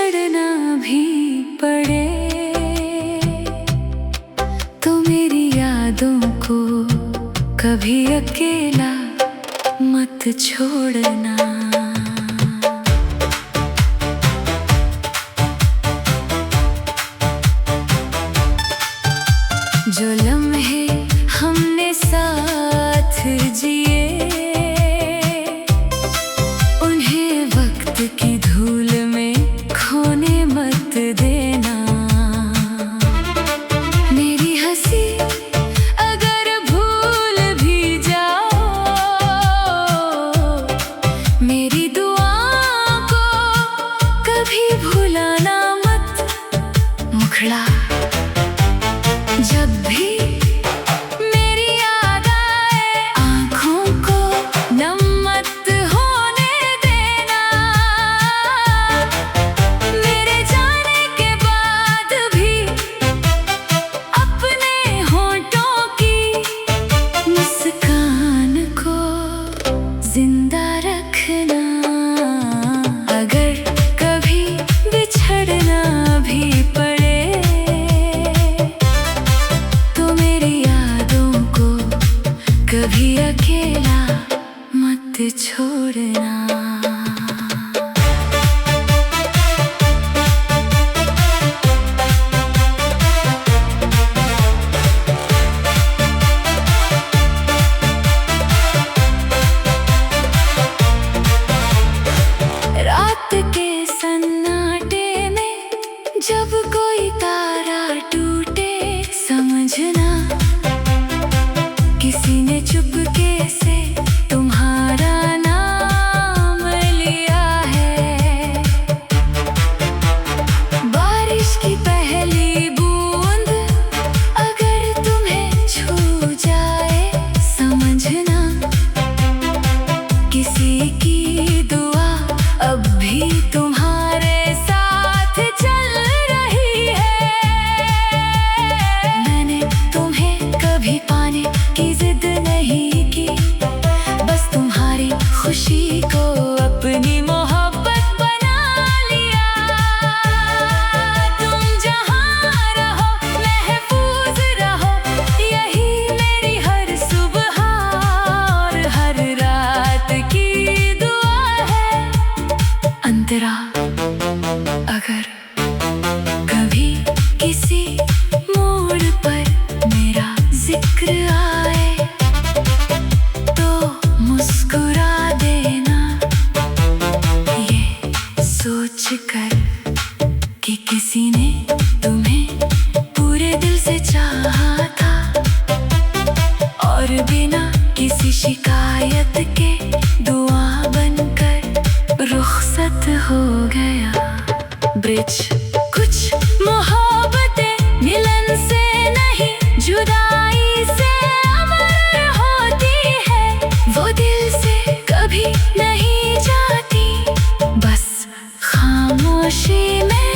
बिछड़ना भी पड़े तो मेरी यादों को कभी अकेला मत छोड़ना। जो लम्हे हमने साथ जिए उन्हें वक्त की धूल में खोने मत देना। मेरी हंसी अगर भूल भी जाओ मेरी दुआ को कभी भुलाना मत। मुखड़ा जब भी मेरी याद आए आँखों को नम मत होने देना। मेरे जाने के बाद भी अपने होंठों की मुस्कान को जिंदा रखना। अगर कभी बिछड़ना भी पड़े कभी अकेला मत छोड़ना। रात के सन्नाटे में जब कोई तारा टूटे समझना किसी ने चुपके से तुम्हारा नाम लिया है। बारिश की पहली बूंद अगर तुम्हें छू जाए समझना किसी की दुआ अब भी तुम्हारे साथ चल रही है। मैंने तुम्हें कभी पाने की जिद नहीं की, बस तुम्हारी खुशी को अपनी मोहब्बत बना लिया। तुम जहाँ रहो महफूज रहो यही मेरी हर सुबह और हर रात की दुआ है। अंतरा अगर कभी किसी मोड़ पर मेरा जिक्र आए तो मुस्कुरा देना ये सोच कर कि किसी ने तुम्हें पूरे दिल से चाहा था और बिना किसी शिकायत के दुआ बनकर रुखसत हो गया। ब्रिज कुछ मोहब्बतें मिलन से नहीं जुदाई से अमर होती है। वो दिल से कभी नहीं जाती बस खामोशी में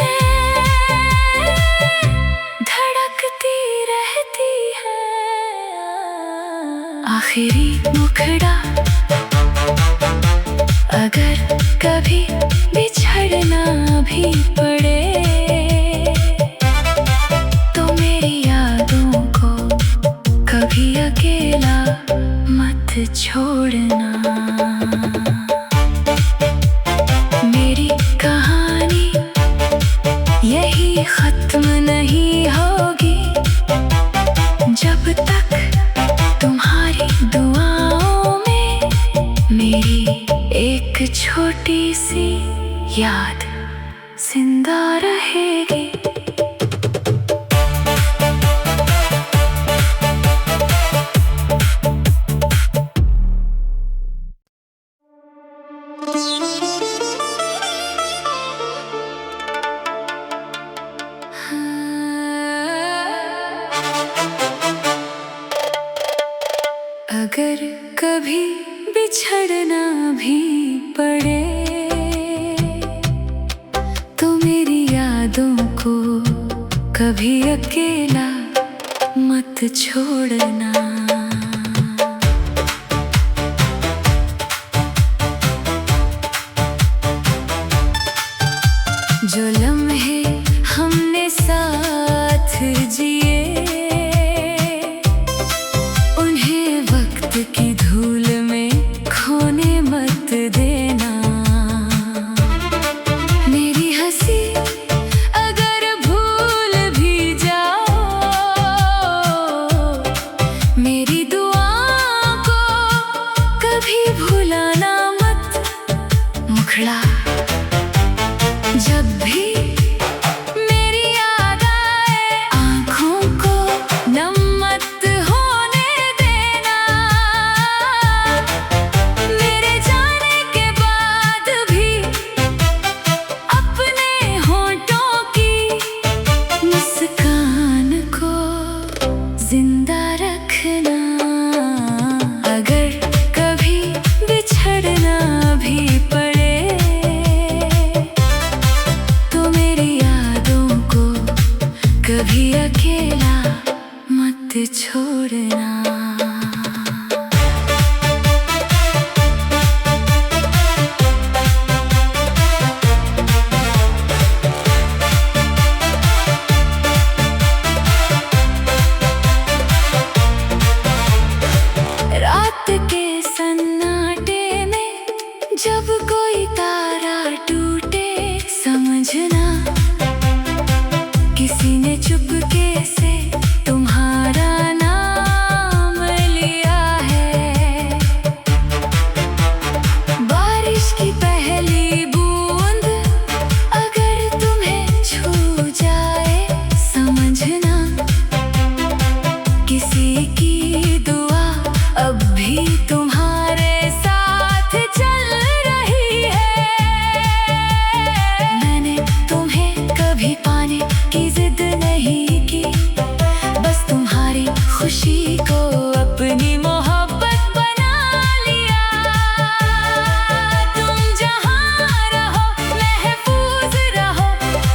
धड़कती रहती है। आखिरी मुखड़ा अगर कभी बिछड़ना भी पड़े तो मेरी यादों को कभी अकेला मत छोड़ना। मेरी कहानी यही खत्म नहीं होगी जब तक तुम्हारी दुआओं में मेरी एक छोटी सी याद जिंदा रहेगी। अगर कभी बिछड़ना भी पड़े तो मेरी यादों को कभी अकेला मत छोड़ना। जो लम्हे हमने साथ जिए उन्हें वक्त की धूल में खोने मत देना। मेरी हंसी अगर भूल भी जाओ, मेरी दुआ को कभी भुलाना मत। मुखड़ा जब भी मेरी याद आए, आँखों को नम मत होने देना। मेरे जाने के बाद भी अपने होठों की मुस्कान को जिंदा रखना। अगर कभी बिछड़ना भी पड़े तो मेरी यादों को कभी अकेला मत छोड़ना। रात के सन्नाटे में जब कोई तारा टूटे, समझना किसी ने चुपके से तुम्हारा नाम लिया है। बारिश की पहली बूंद अगर तुम्हें छू जाए, समझना किसी की दुआ अब भी तुम्हारे साथ चल रही है। मैंने तुम्हें कभी पाने की जिद नहीं की, बस तुम्हारी खुशी को अपनी मोहब्बत बना लिया। तुम जहाँ रहो महफूज रहो,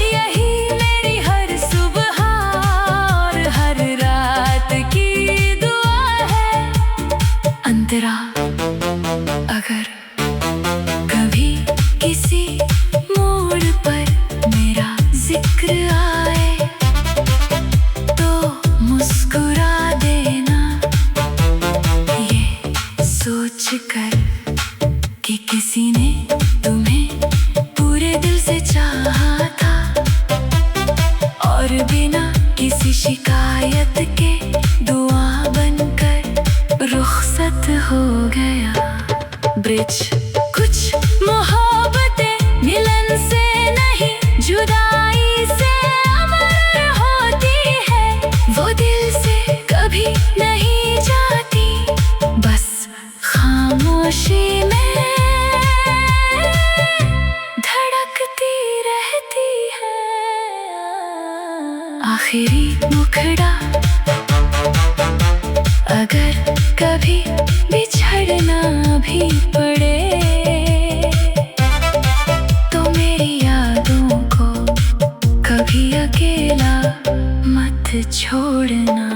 यही मेरी हर सुबह और हर रात की दुआ है। अंतरा अगर कभी किसी मोड़ पर मेरा जिक्र आए तो मुस्कुरा देना, ये सोच कर कि किसी ने तुम्हें पूरे दिल से चाहा था और बिना किसी शिकायत के दुआ बनकर रुखसत हो गया। ब्रिज कुछ मोहब्बतें मिलन से नहीं, जुदाई से अमर होती है। वो दिल से कभी नहीं जाती, बस खामोशी में धड़कती रहती है। आखिरी मुखड़ा अगर कभी बिछड़ना भी पड़े तो मेरी यादों को कभी अकेला मत छोड़ना।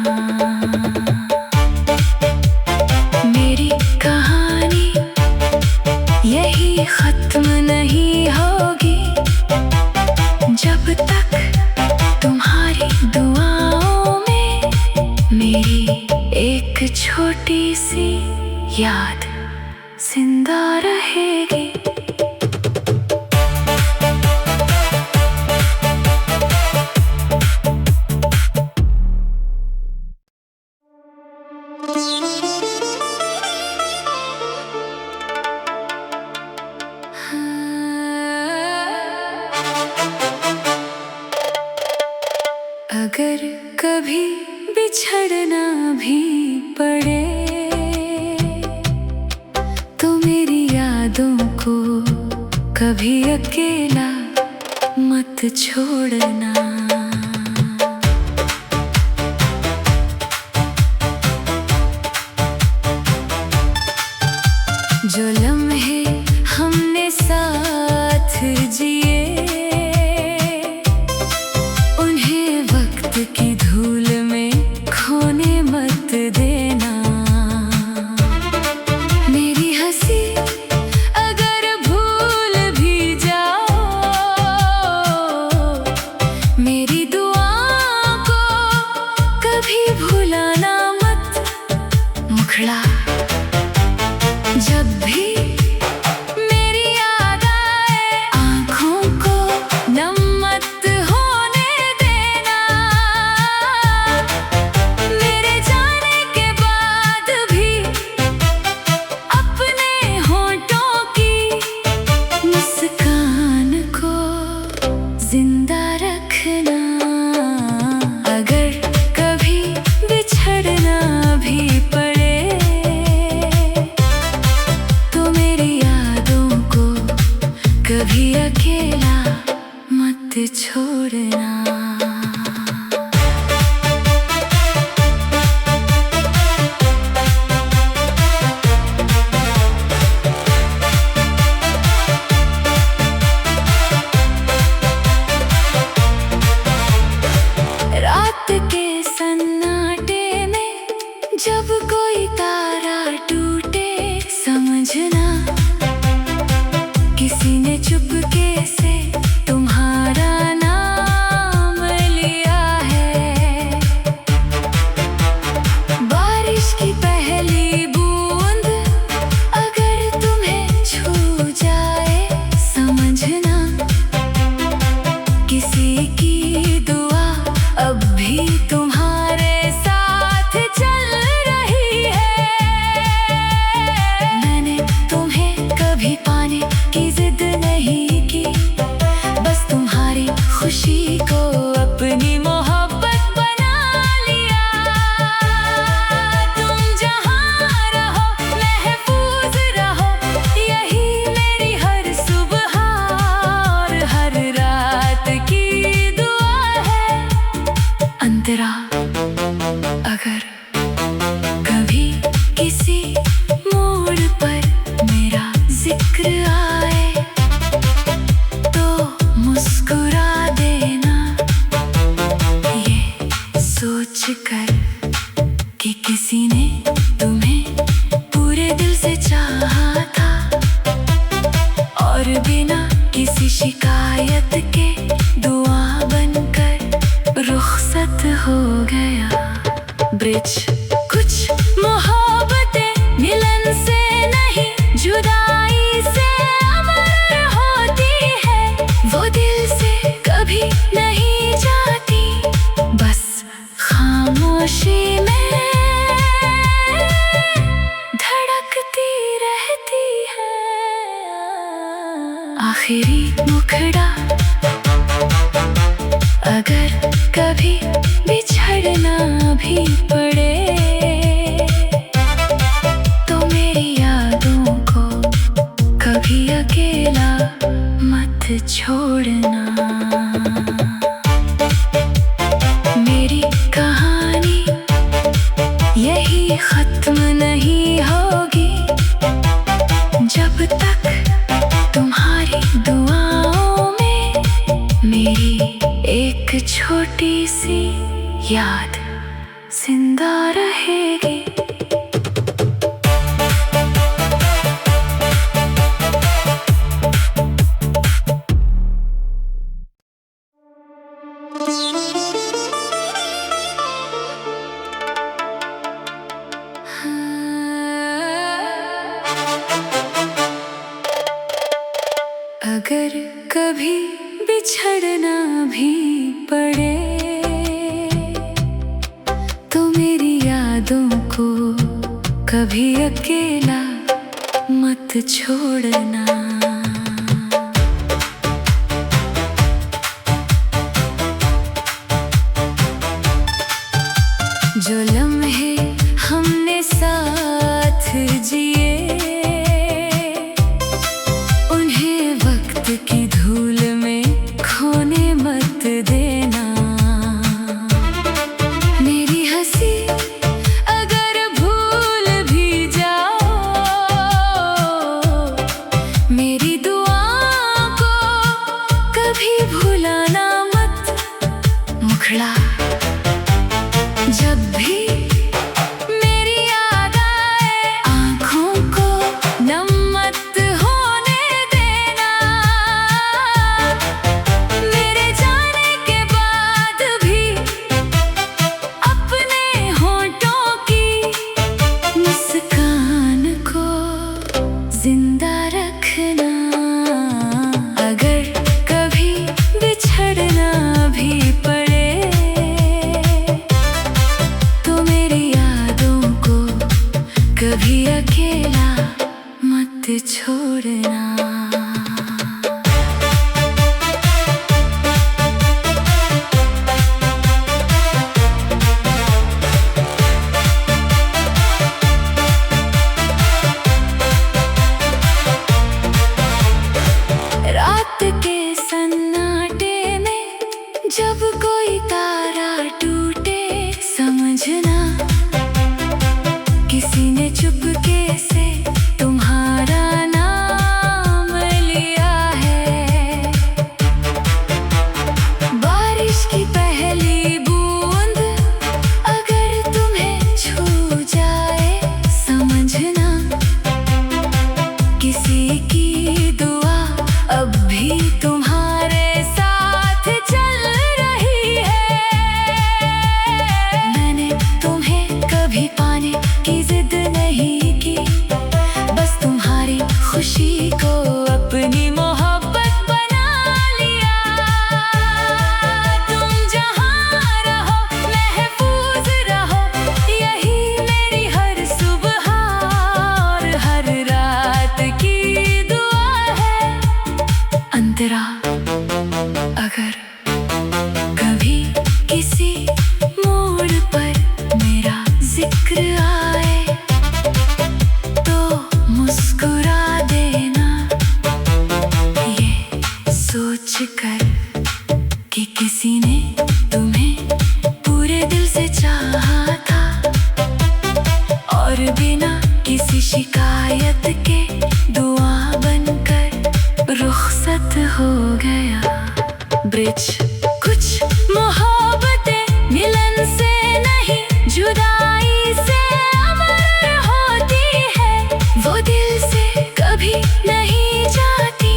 मेरी कहानी यही खत्म नहीं होगी जब तक तुम्हारी दुआओं में मेरी एक छोटी सी याद जिंदा रहेगी। अगर कभी बिछड़ना भी पड़े तो मेरी यादों को कभी अकेला मत छोड़ना। जो लम्हे हमने साथ जिए उन्हें वक्त की धूल में खोने मत देना। मेरी हंसी अगर भूल भी जाओ, जिंदा रखना। अगर कभी बिछड़ना भी पड़े तो मेरी यादों को कभी अकेला मत छोड़ना। रात के सन्नाटे में जब कोई तारा टूटे, समझना किसी ने चुपके से तुम्हारा नाम लिया है। बारिश की पहली बूंद अगर तुम्हें छू जाए, समझना किसी की दुआ अब भी तुम्हारे साथ चल रही है। मैंने तुम्हें कभी पाने की जिद नहीं की, बस तुम्हारी खुशी को अपनी मोहब्बत बना लिया। तुम जहाँ रहो महफूज रहो, यही मेरी हर सुबह और हर रात की दुआ है। अंतरा, अगर कभी किसी मोड़ पर मेरा जिक्र आए तो मुस्कुरा देना, ये सोच कर कि किसी ने तुम्हें पूरे दिल से चाहा था और बिना किसी शिकायत के दुआ बनकर रुखसत हो गया। ब्रिज कुछ मोहब्बतें मिलन से नहीं, जुदाई से अमर होती है। वो दिल से कभी नहीं जाती, बस खामोशी में धड़कती रहती है। आखिरी मुखड़ा, अगर कभी बिछड़ना भी पड़े तो मेरी यादों को कभी अकेला मत छोड़ना। मेरी कहानी यही खत्म नहीं होगी जब तक तुम्हारी दुआओं में मेरी एक छोटी सी याद जिंदा रहेगी। अगर कभी बिछड़ना भी पड़े तो मेरी यादों को कभी अकेला मत छोड़ना। जो लम्हे हमने साथ जिए, उन्हें वक्त की धूल में खोने मत देना। मेरी हंसी अगर भूल भी जाओ, मेरी दुआ को कभी भुलाना मत। मुखड़ा जब भी मेरी याद आए, आँखों को नम मत होने देना। मेरे जाने के बाद भी अपने होठों की मुस्कान को जिंदा रखना। अगर कभी बिछड़ना भी पड़े चुपके से तुम्हारा नाम लिया है। बारिश की पहली बूंद अगर तुम्हें छू जाए, समझना किसी की दुआ अब भी तुम्हारे साथ चल रही है। मैंने तुम्हें कभी पाने की जिद नहीं की, बस तुम्हारी खुशी को अपनी मोहब्बत बना लिया। तुम जहाँ रहो महफूज रहो, यही मेरी हर सुबह और हर रात की दुआ है। अंतरा अगर कभी किसी मोड़ पर मेरा जिक्र आए तो मुस्कुरा देना, ये सोच कर कि किसी ने तुम्हें पूरे दिल से चाहा था और बिना किसी शिकायत के दुआ बनकर रुखसत हो गया। ब्रिज कुछ मोहब्बतें मिलन से नहीं, जुदाई से अमर होती है। वो दिल से कभी नहीं जाती,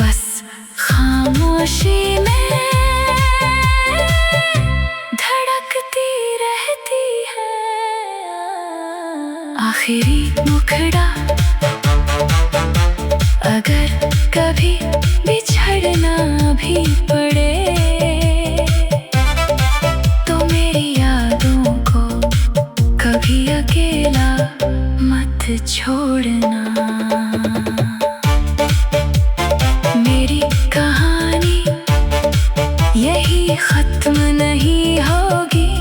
बस खामोशी में धड़कती रहती है। आखिरी मुखड़ा अगर कभी बिछड़ना भी पड़े तो मेरी यादों को कभी अकेला मत छोड़ना। मेरी कहानी यही खत्म नहीं होगी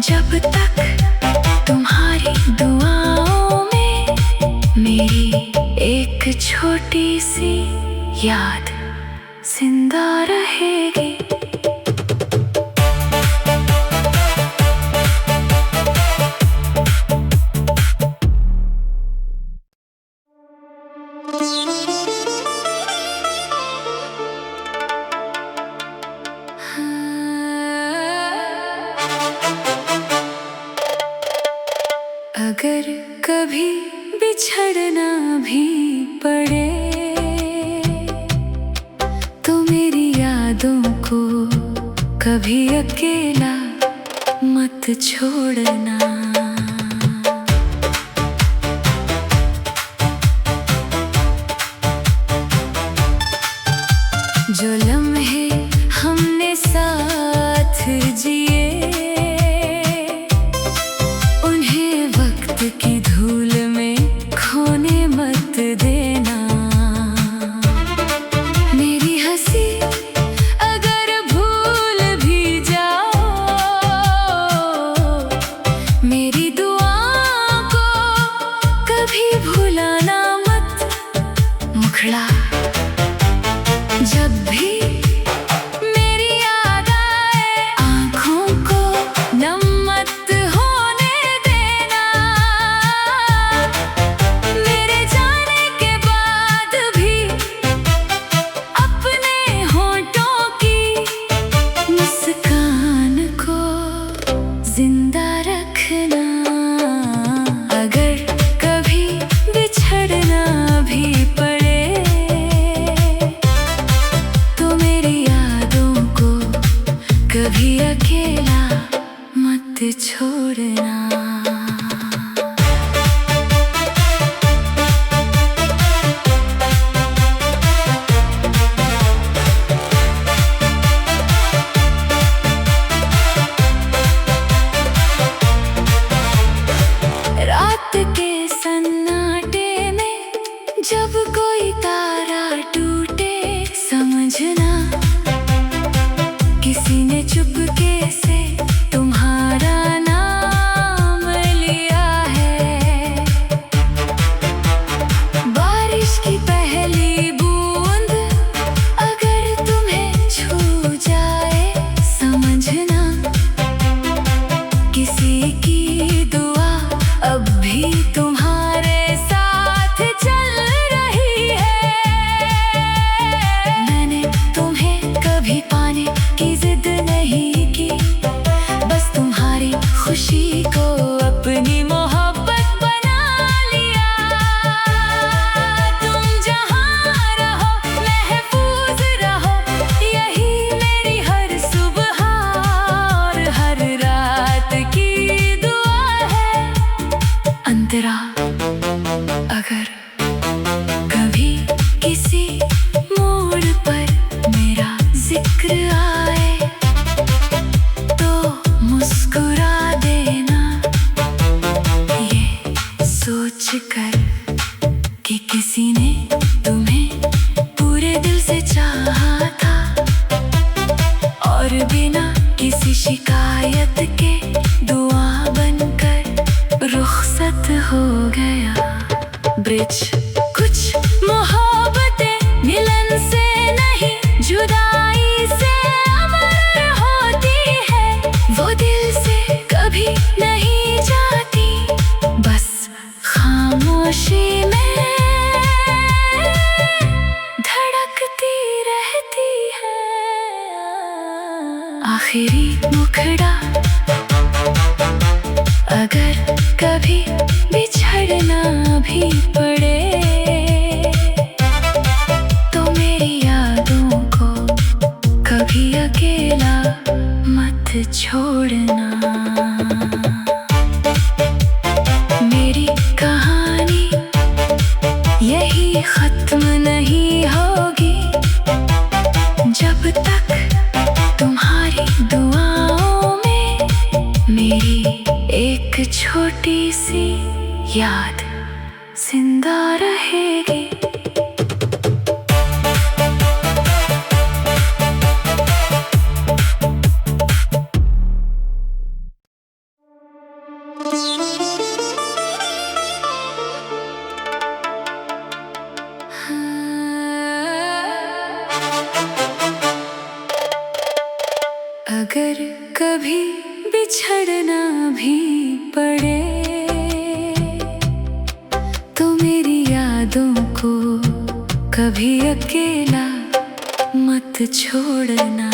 जब तक तुम्हारी दुआओं में मेरी एक छोटी सी याद जिंदा रहेगी। अगर कभी बिछड़ना भी पड़े तो मेरी यादों को कभी अकेला मत छोड़ना। जो लम्हे हमने साथ जिए उन्हें वक्त की धूल में खोने मत देना। मेरी हंसी अगर भूल भी जाओ, मेरी दुआ को कभी भुलाना मत। मुखड़ा जब भी मेरी याद आए, आँखों को नम मत होने देना। मेरे जाने के बाद भी अपने होठों की मुस्कान को जिंदा रखना। अगर कभी बिछड़ना भी पड़े तो मेरी यादों को कभी अकेला मत छोड़ना। रात के सन्नाटे में जब कोई तारा टूटे, समझना किसी ने चुपके से तुम्हारा नाम और बिना किसी शिकायत के दुआ बनकर रुखसत हो गया ब्रिज। कुछ मोहब्बतें मिलन से नहीं जुदाई से अमर होती है, वो दिल से कभी नहीं जाती, बस खामोशी में धड़कती रहती है। आखिरी मुखड़ा अगर कभी बिछड़ना भी पड़े तो मेरी यादों को कभी अकेला मत छोड़ना। मेरी कहानी यही खत्म नहीं होगी जब तक तुम्हारी दुआओं में मेरी एक छोटी सी याद जिंदा रहेगी। अगर कभी बिछड़ना भी पड़े तो मेरी यादों को कभी अकेला मत छोड़ना।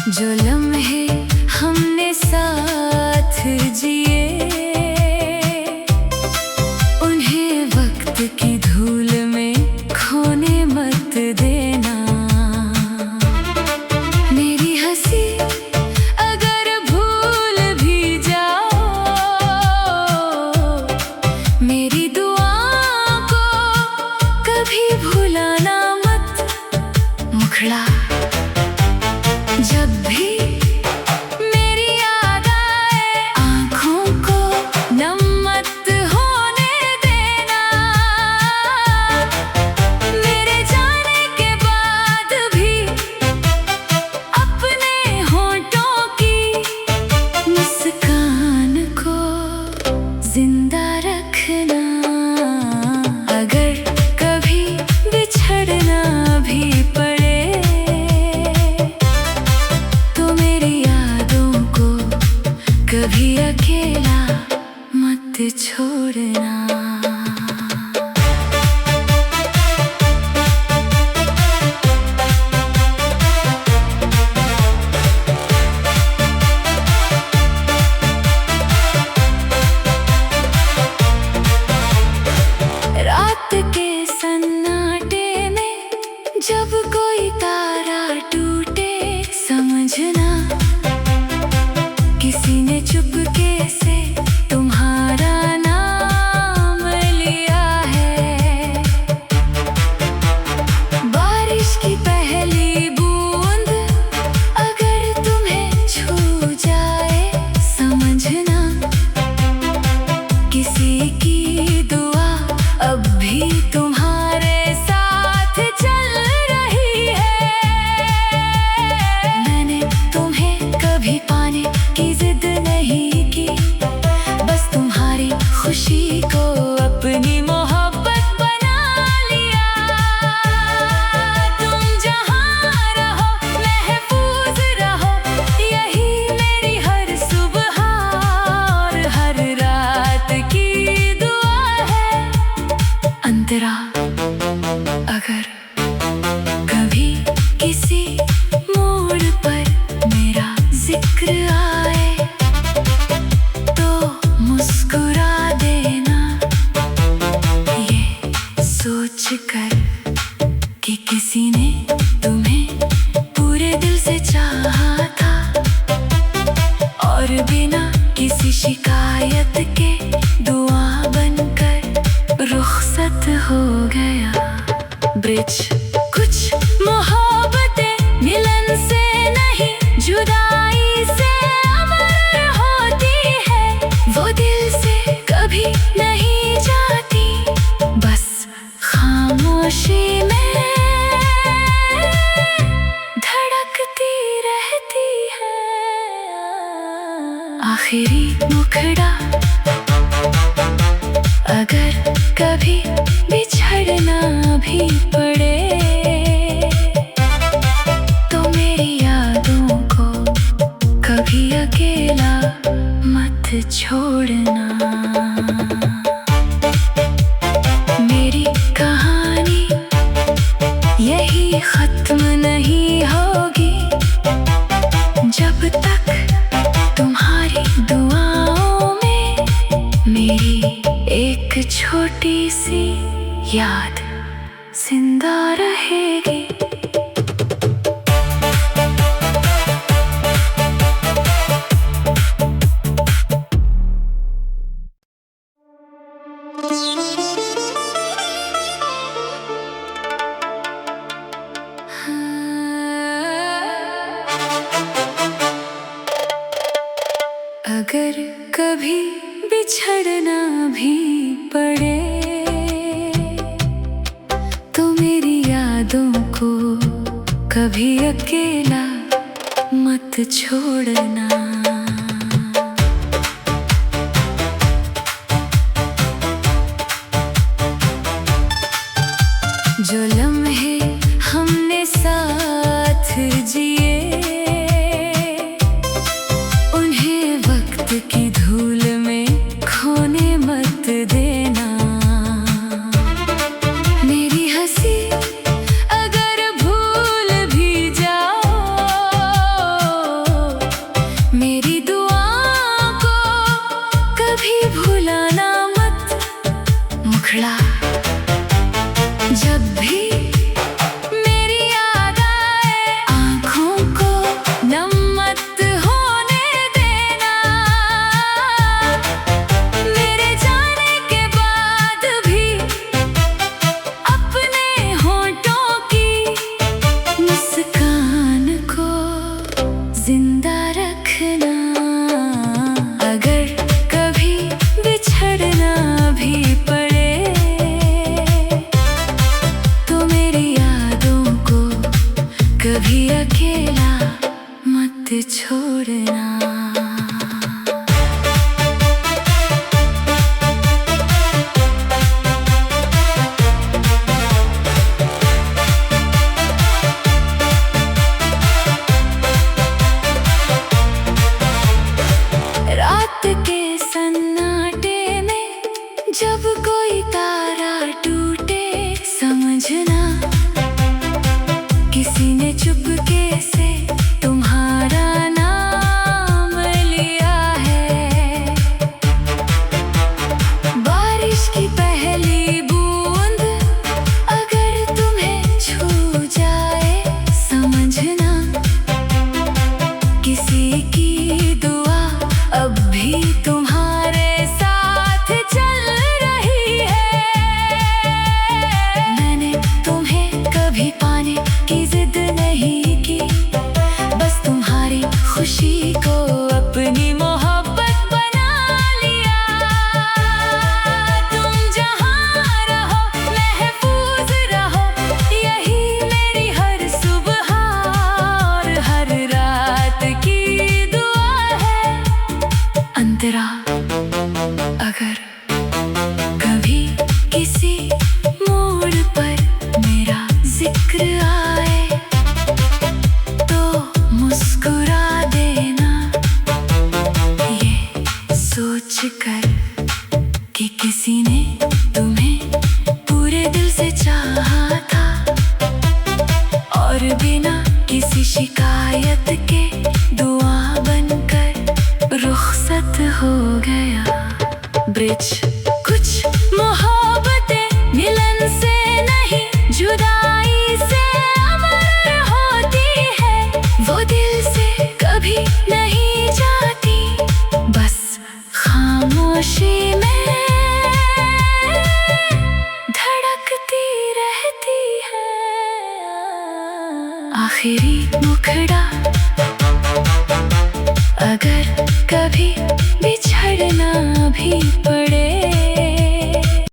जो लम्हे हमने साथ जिए उन्हें वक्त की धूल में खोने मत देना। मेरी हंसी अगर भूल भी जाओ मेरी दुआ को कभी भुलाना मत। मुखड़ा जब भी मेरी याद आए आँखों को नम मत होने देना। मेरे जाने के बाद भी अपने होंठों की मुस्कान को जिंदा रखना। अगर कभी बिछड़ना भी पड़े कभी अकेला मत छोड़ना। रात के सन्नाटे में जब कोई तारा टूटे समझना किसी ने चुपके से तुम्हारा नाम लिया है। बारिश की पहली बूंद अगर तुम्हें छू जाए समझना किसी की दुआ अब भी तुम्हारे साथ चल रही है। मैंने तुम्हें कभी पाने की जिद नहीं की, बस तुम्हारी खुशी को अपनी मोहब्बत बना लिया। तुम जहाँ रहो महफूज रहो यही मेरी हर सुबह और हर रात की दुआ है। अंतरा अगर कभी किसी मोड़ पर मेरा जिक्र आए तो मुस्कुरा देना, ये सोच कर कि किसी ने तुम्हें पूरे दिल से चाहा था और बिना किसी शिकायत के दुआ बनकर रुखसत हो गया ब्रिज। कुछ मोहब्बतें मिलन से नहीं जुदाई से अमर होती है, वो दिल से कभी नहीं जाती, अगर कभी बिछड़ना भी पड़े तो मेरी यादों को कभी अकेला मत छोड़ना। मेरी कहानी यही खत्म नहीं होगी जब तक तुम्हारी दुआओं में मेरी एक छोटी सी याद जिंदा रहेगी। अगर कभी बिछड़ना भी पड़े तो मेरी यादों को कभी अकेला मत छोड़ना। जो लम्हे हमने साथ जिए की धूल में खोने मत देना। मेरी हंसी अगर भूल भी जाओ मेरी दुआ को कभी भुलाना मत। मुखड़ा जब भी मेरी याद आए आँखों को नम मत जिंदा रखना। अगर कभी बिछड़ना भी पड़े तो मेरी यादों को कभी अकेला मत छोड़ना। रात के सन्नाटे में जब कोई तारा टूटे समझना किसी ने चुपके से तुम्हारा नाम लिया है। बारिश की पहली बूंद अगर तुम्हें छू जाए समझना किसी की दुआ अब भी तुम्हारे साथ चल रही है। मैंने तुम्हें कभी पाने की जिद नहीं की, बस तुम्हारी खुशी को अपनी मोहब्बत बना लिया। तुम जहाँ रहो महफूज रहो यही मेरी हर सुबह और हर रात की दुआ है। अंतरा अगर कभी किसी मोड़ पर मेरा जिक्र आए तो मुस्कुरा देना ये सोच कर कि किसी ने तुम्हें पूरे दिल से चाहा था और बिना किसी शिकायत के दुआ बनकर रुखसत हो गया। ब्रिज कुछ मोहब्बतें मिलन से नहीं जुदाई से अमर होती है। वो दिल से कभी नहीं जाती बस खामोशी में धड़कती रहती है। आखिरी मुखड़ा अगर कभी